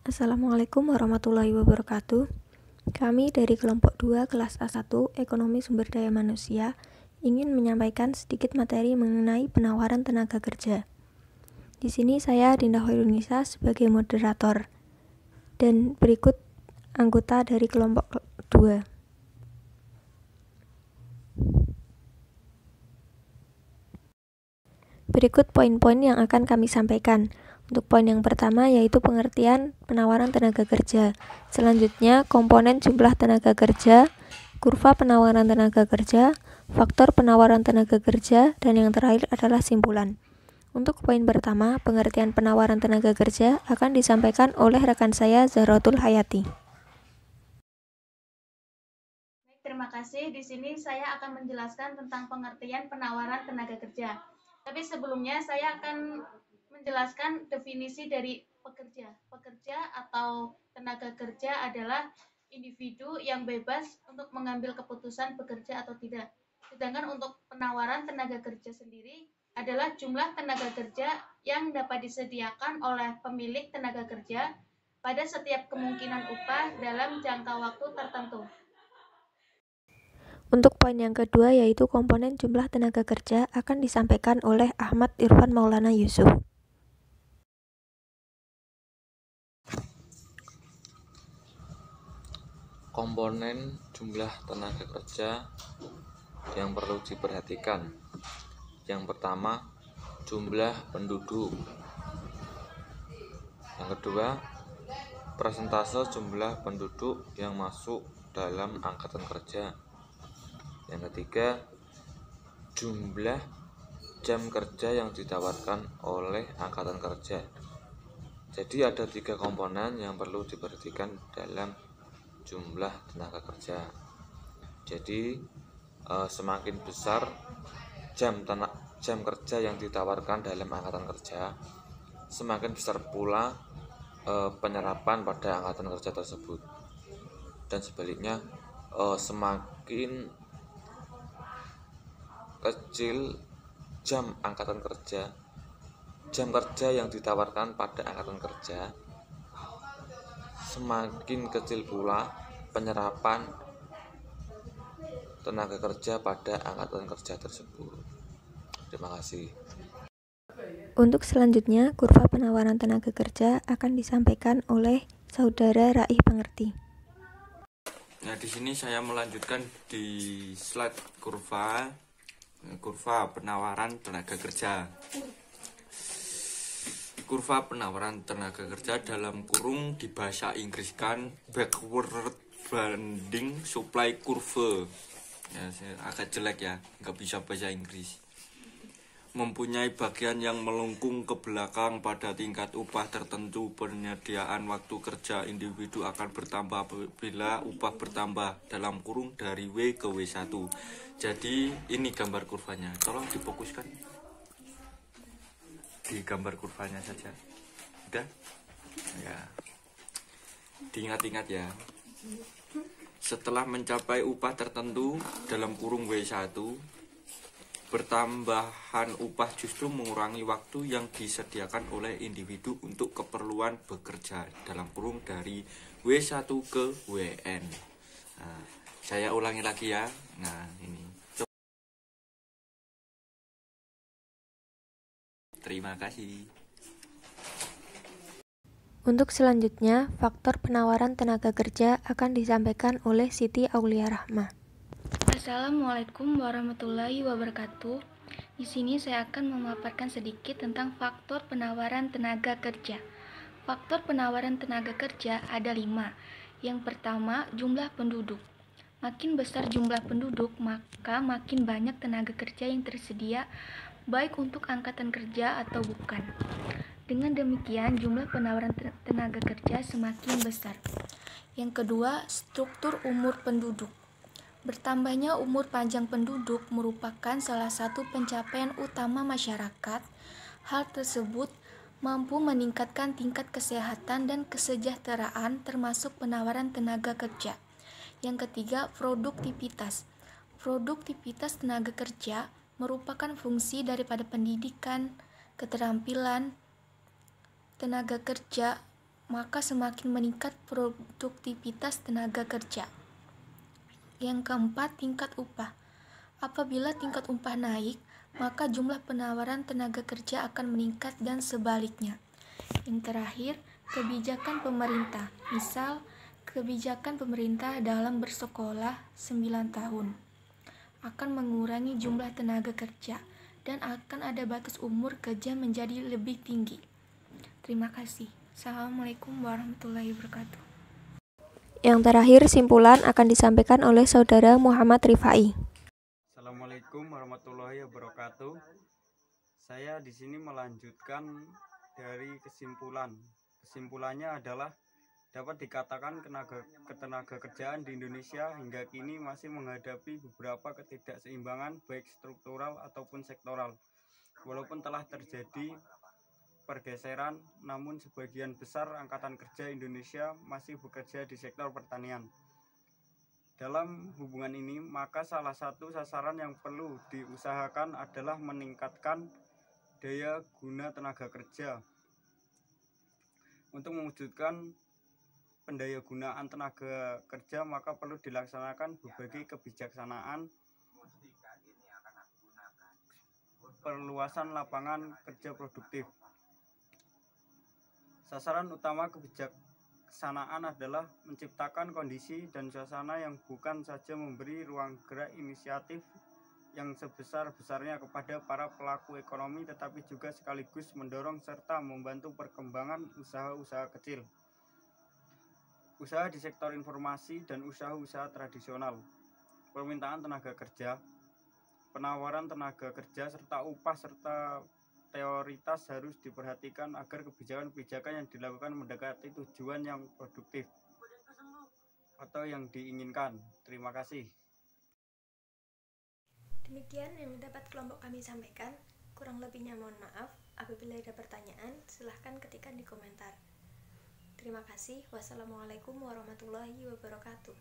Assalamualaikum warahmatullahi wabarakatuh. Kami dari kelompok 2 kelas A1 Ekonomi Sumber Daya Manusia ingin menyampaikan sedikit materi mengenai penawaran tenaga kerja. Di sini saya Dinda Hoirunisa sebagai moderator dan berikut anggota dari kelompok 2. Berikut poin-poin yang akan kami sampaikan. Untuk poin yang pertama yaitu pengertian penawaran tenaga kerja. Selanjutnya komponen jumlah tenaga kerja, kurva penawaran tenaga kerja, faktor penawaran tenaga kerja, dan yang terakhir adalah simpulan. Untuk poin pertama, pengertian penawaran tenaga kerja akan disampaikan oleh rekan saya Zahratul Hayati. Terima kasih. Di sini saya akan menjelaskan tentang pengertian penawaran tenaga kerja. Tapi sebelumnya saya akan menjelaskan definisi dari pekerja. Pekerja atau tenaga kerja adalah individu yang bebas untuk mengambil keputusan bekerja atau tidak. Sedangkan untuk penawaran tenaga kerja sendiri adalah jumlah tenaga kerja yang dapat disediakan oleh pemilik tenaga kerja pada setiap kemungkinan upah dalam jangka waktu tertentu. Untuk poin yang kedua yaitu komponen jumlah tenaga kerja akan disampaikan oleh Ahmad Irfan Maulana Yusuf. Komponen jumlah tenaga kerja yang perlu diperhatikan. Yang pertama, jumlah penduduk. Yang kedua, persentase jumlah penduduk yang masuk dalam angkatan kerja. Yang ketiga, jumlah jam kerja yang ditawarkan oleh angkatan kerja. Jadi ada 3 komponen yang perlu diperhatikan dalam jumlah tenaga kerja. Jadi semakin besar jam kerja yang ditawarkan dalam angkatan kerja, semakin besar pula penyerapan pada angkatan kerja tersebut. Dan sebaliknya, semakin kecil jam kerja yang ditawarkan pada angkatan kerja, semakin kecil pula penyerapan tenaga kerja pada angkatan kerja tersebut. Terima kasih. Untuk selanjutnya, kurva penawaran tenaga kerja akan disampaikan oleh Saudara Raih Pangerti. Nah, di sini saya melanjutkan di slide kurva penawaran tenaga kerja. Kurva penawaran tenaga kerja dalam kurung di bahasa Inggris kan backward bending supply curve. Ya, agak jelek ya, nggak bisa bahasa Inggris. Mempunyai bagian yang melengkung ke belakang pada tingkat upah tertentu. Penyediaan waktu kerja individu akan bertambah bila upah bertambah dalam kurung dari W ke W1. Jadi ini gambar kurvanya, tolong difokuskan di gambar kurvanya saja. Udah? Ya, diingat-ingat ya. Setelah mencapai upah tertentu dalam kurung W1, bertambahan upah justru mengurangi waktu yang disediakan oleh individu untuk keperluan bekerja dalam kurung dari W1 ke WN. Nah, saya ulangi lagi ya. Nah, ini. Terima kasih. Untuk selanjutnya, faktor penawaran tenaga kerja akan disampaikan oleh Siti Aulia Rahma. Assalamualaikum warahmatullahi wabarakatuh. Di sini saya akan memaparkan sedikit tentang faktor penawaran tenaga kerja. Faktor penawaran tenaga kerja ada 5. Yang pertama, jumlah penduduk. Makin besar jumlah penduduk, maka makin banyak tenaga kerja yang tersedia, baik untuk angkatan kerja atau bukan. Dengan demikian, jumlah penawaran tenaga kerja semakin besar. Yang kedua, struktur umur penduduk. Bertambahnya umur panjang penduduk merupakan salah satu pencapaian utama masyarakat. Hal tersebut mampu meningkatkan tingkat kesehatan dan kesejahteraan termasuk penawaran tenaga kerja. Yang ketiga, produktivitas. Produktivitas tenaga kerja merupakan fungsi daripada pendidikan, keterampilan tenaga kerja maka semakin meningkat produktivitas tenaga kerja. Yang keempat, tingkat upah. Apabila tingkat upah naik, maka jumlah penawaran tenaga kerja akan meningkat dan sebaliknya. Yang terakhir, kebijakan pemerintah. Misal, kebijakan pemerintah dalam bersekolah 9 tahun akan mengurangi jumlah tenaga kerja dan akan ada batas umur kerja menjadi lebih tinggi. Terima kasih. Assalamualaikum warahmatullahi wabarakatuh. Yang terakhir, simpulan akan disampaikan oleh Saudara Muhammad Rifai. Assalamualaikum warahmatullahi wabarakatuh. Saya di sini melanjutkan dari kesimpulan. Kesimpulannya adalah dapat dikatakan ketenaga kerjaan di Indonesia hingga kini masih menghadapi beberapa ketidakseimbangan baik struktural ataupun sektoral. Walaupun telah terjadi pergeseran, namun sebagian besar angkatan kerja Indonesia masih bekerja di sektor pertanian. Dalam hubungan ini, maka salah satu sasaran yang perlu diusahakan adalah meningkatkan daya guna tenaga kerja. Untuk mewujudkan pendayagunaan tenaga kerja, maka perlu dilaksanakan berbagai kebijaksanaan, perluasan lapangan kerja produktif. Sasaran utama kebijaksanaan adalah menciptakan kondisi dan suasana yang bukan saja memberi ruang gerak inisiatif yang sebesar-besarnya kepada para pelaku ekonomi, tetapi juga sekaligus mendorong serta membantu perkembangan usaha-usaha kecil, usaha di sektor informasi, dan usaha-usaha tradisional. Permintaan tenaga kerja, penawaran tenaga kerja, serta upah serta teoritas harus diperhatikan agar kebijakan-kebijakan yang dilakukan mendekati tujuan yang produktif atau yang diinginkan. Terima kasih. Demikian yang dapat kelompok kami sampaikan. Kurang lebihnya mohon maaf. Apabila ada pertanyaan, silahkan ketikkan di komentar. Terima kasih. Wassalamualaikum warahmatullahi wabarakatuh.